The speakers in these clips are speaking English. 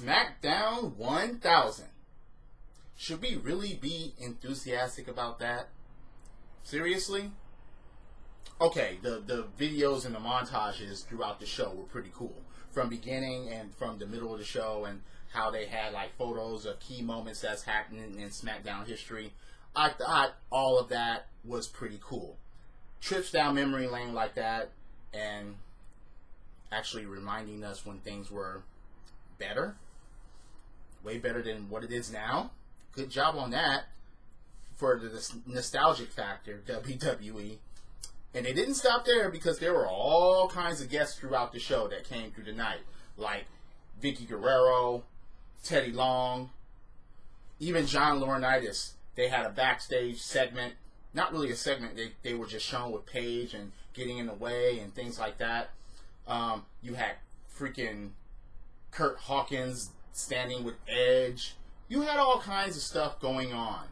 Smackdown 1000. Should we really be enthusiastic about that? Seriously? Okay, the videos and the montages throughout the show were pretty cool. From beginning and from the middle of the show, and how they had like photos of key moments that's happening in SmackDown history. I thought all of that was pretty cool. Trips down memory lane like that, and actually reminding us when things were better. Way better than what it is now. Good job on that for the nostalgic factor, WWE. And they didn't stop there, because there were all kinds of guests throughout the show that came through the night. Like Vicky Guerrero, Teddy Long, even John Laurinaitis. They had a backstage segment. Not really a segment. They were just shown with Paige and getting in the way and things like that. You had freaking Kurt Hawkins standing with Edge. You had all kinds of stuff going on.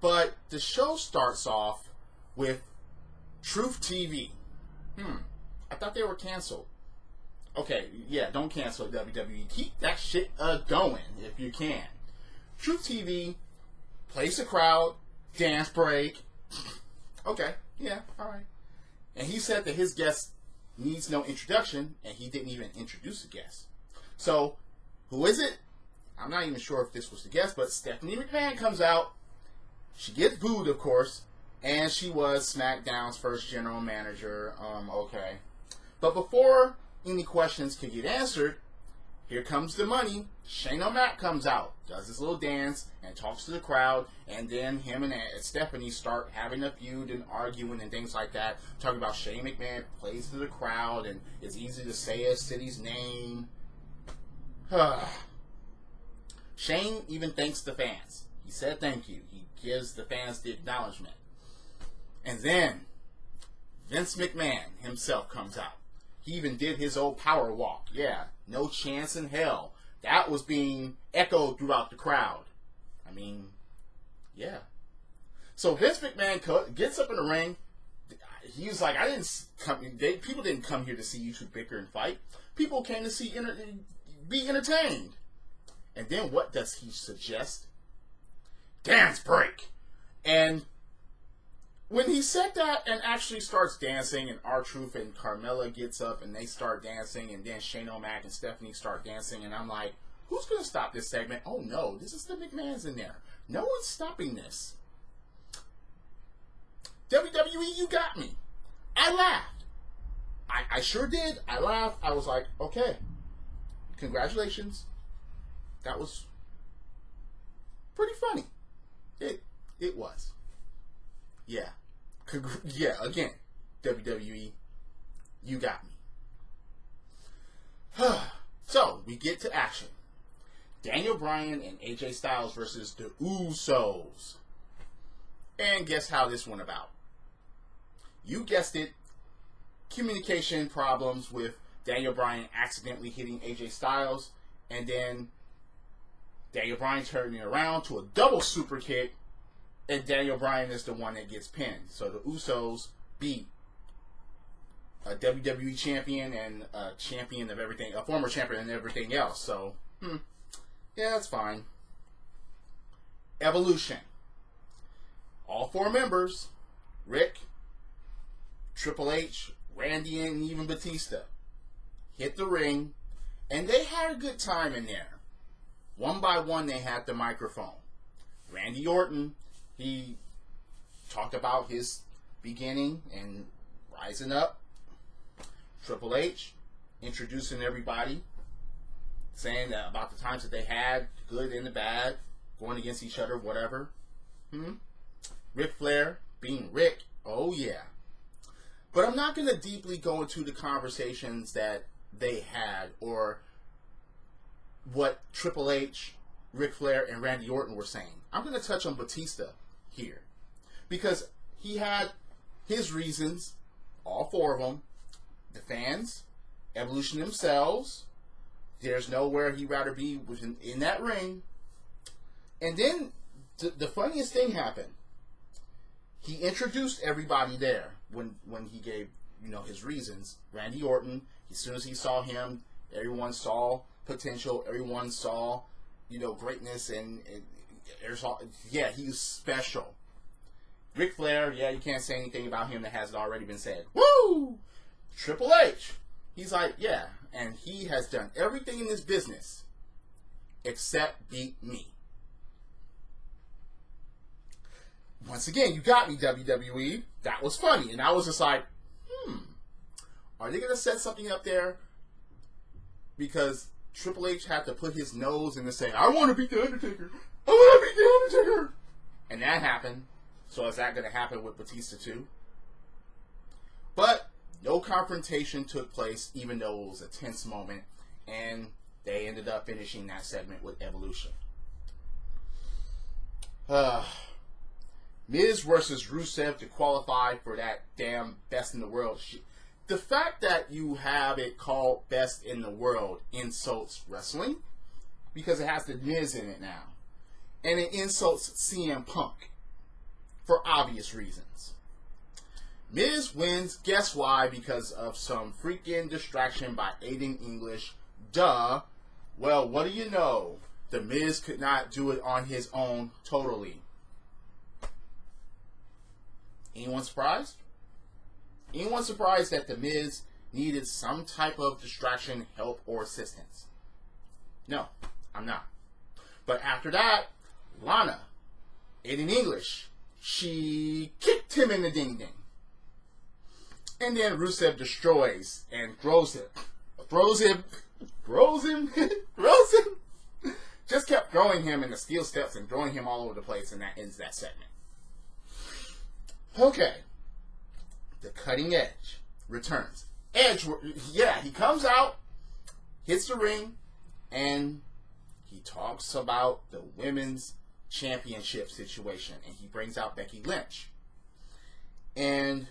But the show starts off with Truth TV. I thought they were canceled. Okay, yeah, don't cancel WWE. Keep that shit going if you can. Truth TV plays the crowd, dance break. Okay, yeah, alright. And he said that his guest needs no introduction, and he didn't even introduce the guest. So, who is it? I'm not even sure if this was the guest, but Stephanie McMahon comes out. She gets booed, of course, and she was SmackDown's first general manager. Okay. But before any questions could get answered, here comes the money. Shane O'Mac comes out, does his little dance, and talks to the crowd, and then him and Stephanie start having a feud and arguing and things like that, talking about Shane McMahon plays to the crowd, and it's easy to say a city's name. Shane even thanks the fans. He said thank you. He gives the fans the acknowledgement. And then Vince McMahon himself comes out. He even did his old power walk. Yeah, no chance in hell. That was being echoed throughout the crowd. I mean, yeah. So Vince McMahon gets up in the ring. He's like, people didn't come here to see you two bicker and fight. People came to be entertained. And then what does he suggest? Dance break. And when he said that and actually starts dancing, and R-Truth and Carmella gets up and they start dancing, and then Shane O'Mac and Stephanie start dancing, and I'm like, who's going to stop this segment? Oh no, this is the McMahons in there. No one's stopping this. WWE, you got me. I laughed. I sure did. I laughed. I was like, okay, congratulations. That was pretty funny. It was. Yeah. Yeah, again, WWE, you got me. So, we get to action. Daniel Bryan and AJ Styles versus the Usos. And guess how this went about? You guessed it. Communication problems with Daniel Bryan accidentally hitting AJ Styles, and then Daniel Bryan turning around to a double super kick, and Daniel Bryan is the one that gets pinned. So the Usos beat a WWE champion and a champion of everything, a former champion and everything else. So, yeah, that's fine. Evolution. All four members, Rick, Triple H, Randy, and even Batista, hit the ring, and they had a good time in there. One by one, they had the microphone. Randy Orton, he talked about his beginning and rising up. Triple H introducing everybody, saying that about the times that they had, good and the bad, going against each other, whatever. Ric Flair being Rick, oh yeah. But I'm not going to deeply go into the conversations that they had or what Triple H, Ric Flair, and Randy Orton were saying. I'm going to touch on Batista here, because he had his reasons, all four of them. The fans, Evolution themselves, there's nowhere he'd rather be in that ring. And then the funniest thing happened. He introduced everybody there when he gave his reasons. Randy Orton, as soon as he saw him, everyone saw potential. Everyone saw, greatness, and yeah, he's special. Ric Flair, yeah, you can't say anything about him that hasn't already been said. Woo! Triple H, he's like, yeah, and he has done everything in this business except beat me. Once again, you got me, WWE. That was funny. And I was just like, are they going to set something up there? Because Triple H had to put his nose in and say, I want to beat The Undertaker. I want to beat The Undertaker. And that happened. So is that going to happen with Batista too? But no confrontation took place, even though it was a tense moment. And they ended up finishing that segment with Evolution. Miz versus Rusev to qualify for that damn Best in the World shit. The fact that you have it called Best in the World insults wrestling because it has the Miz in it now. And it insults CM Punk for obvious reasons. Miz wins, guess why? Because of some freaking distraction by Aiden English. Duh. Well, what do you know? The Miz could not do it on his own totally. Anyone surprised? Anyone surprised that The Miz needed some type of distraction, help, or assistance? No, I'm not. But after that, Lana, Aiden English, she kicked him in the ding-ding. And then Rusev destroys and throws him. Just kept throwing him in the steel steps and throwing him all over the place, and that ends that segment. Okay. The Cutting Edge returns. Edge, yeah, he comes out, hits the ring, and he talks about the women's championship situation, and he brings out Becky Lynch. And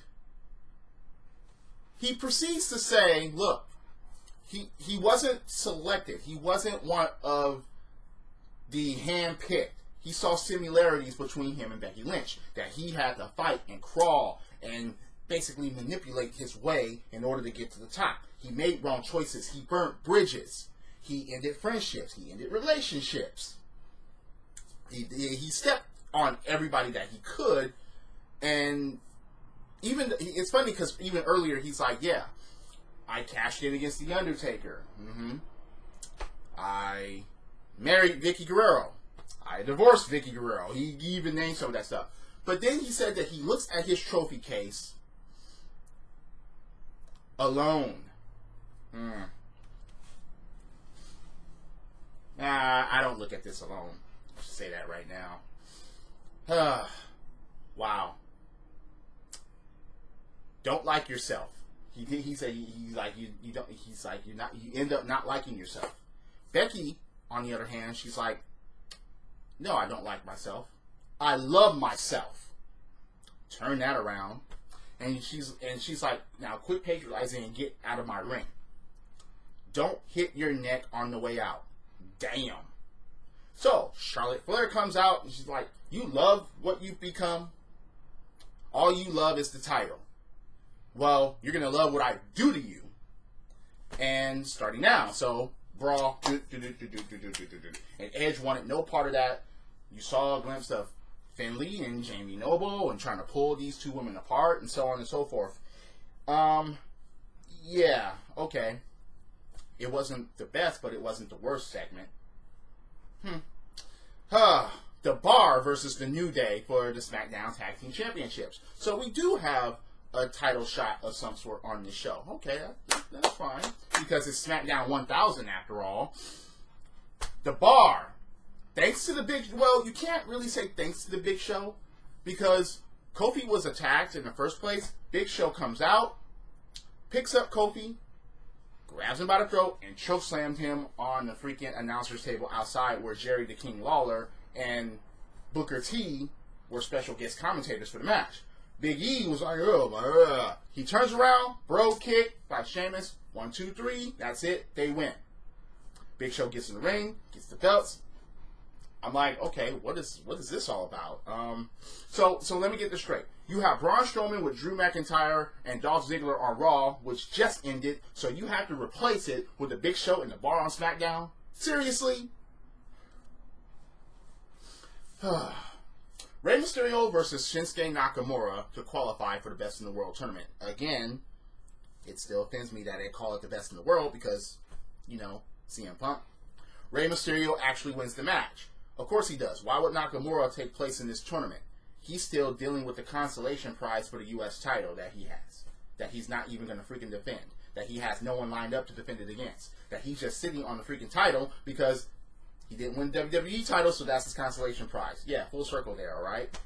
he proceeds to say, look, he wasn't selected. He wasn't one of the hand-picked. He saw similarities between him and Becky Lynch, that he had to fight and crawl and basically manipulate his way in order to get to the top. He made wrong choices. He burnt bridges. He ended friendships. He ended relationships. He stepped on everybody that he could. And even, it's funny because even earlier he's like, yeah, I cashed in against The Undertaker. I married Vicky Guerrero. I divorced Vicky Guerrero. He even named some of that stuff. But then he said that he looks at his trophy case alone. I don't look at this alone. I should say that right now. Wow. Don't like yourself. He said he's like you don't. He's like you end up not liking yourself. Becky, on the other hand, she's like, no, I don't like myself. I love myself. Turn that around. And she's like, now quit patronizing and get out of my ring. Don't hit your neck on the way out. Damn. So, Charlotte Flair comes out and she's like, you love what you've become? All you love is the title. Well, you're going to love what I do to you. And starting now. So, brawl. And Edge wanted no part of that. You saw a glimpse of Finley and Jamie Noble and trying to pull these two women apart and so on and so forth. Yeah, okay. It wasn't the best, but it wasn't the worst segment. The Bar versus the New Day for the Smackdown Tag Team Championships. So we do have a title shot of some sort on this show. Okay, that's fine. Because it's SmackDown 1000 after all. The Bar. Thanks to the Big... Well, you can't really say thanks to the Big Show. Because Kofi was attacked in the first place. Big Show comes out. Picks up Kofi. Grabs him by the throat. And chokeslams him on the freaking announcer's table outside. Where Jerry the King Lawler and Booker T were special guest commentators for the match. Big E was like, He turns around. Bro kick by Sheamus. 1, 2, 3. That's it. They win. Big Show gets in the ring. Gets the belts. I'm like, okay, what is this all about? So let me get this straight. You have Braun Strowman with Drew McIntyre and Dolph Ziggler on Raw, which just ended. So you have to replace it with the Big Show in the bar on SmackDown. Seriously? Rey Mysterio versus Shinsuke Nakamura to qualify for the Best in the World tournament. Again, it still offends me that they call it the Best in the World because, you know, CM Punk. Rey Mysterio actually wins the match. Of course he does. Why would Nakamura take place in this tournament? He's still dealing with the consolation prize for the U.S. title that he has. That he's not even going to freaking defend. That he has no one lined up to defend it against. That he's just sitting on the freaking title because he didn't win the WWE title, so that's his consolation prize. Yeah, full circle there, alright?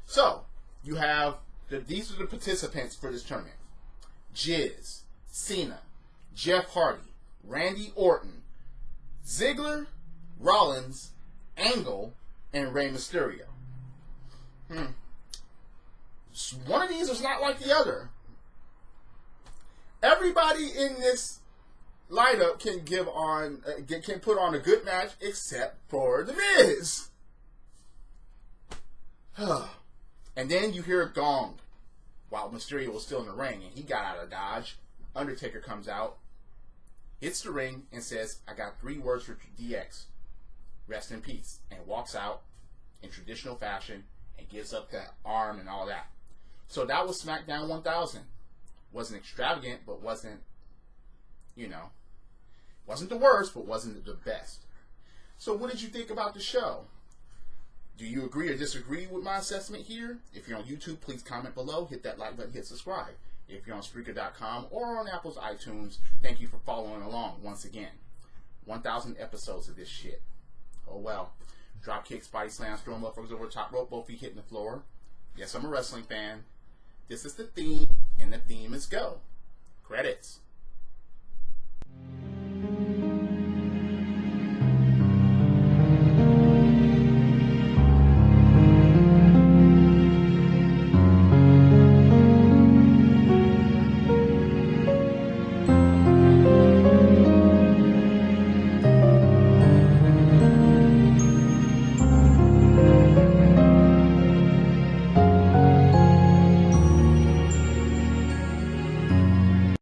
So, you have, these are the participants for this tournament. Jizz, Cena, Jeff Hardy, Randy Orton, Ziggler, Rollins, Angle, and Rey Mysterio. One of these is not like the other. Everybody in this lineup can can put on a good match except for The Miz. And then you hear a gong while Mysterio was still in the ring, and he got out of dodge. Undertaker comes out, hits the ring, and says, "I got 3 words for DX. Rest in peace," and walks out in traditional fashion and gives up that arm and all that. So that was SmackDown 1000. Wasn't extravagant, but wasn't, you know, wasn't the worst, but wasn't the best. So what did you think about the show? Do you agree or disagree with my assessment here? If you're on YouTube, please comment below, hit that like button, hit subscribe. If you're on Spreaker.com or on Apple's iTunes, thank you for following along once again. 1,000 episodes of this shit. Oh well. Drop kicks, body slams, throwing motherfuckers over the top rope, both feet hitting the floor. Yes, I'm a wrestling fan. This is the theme, and the theme is go. Credits.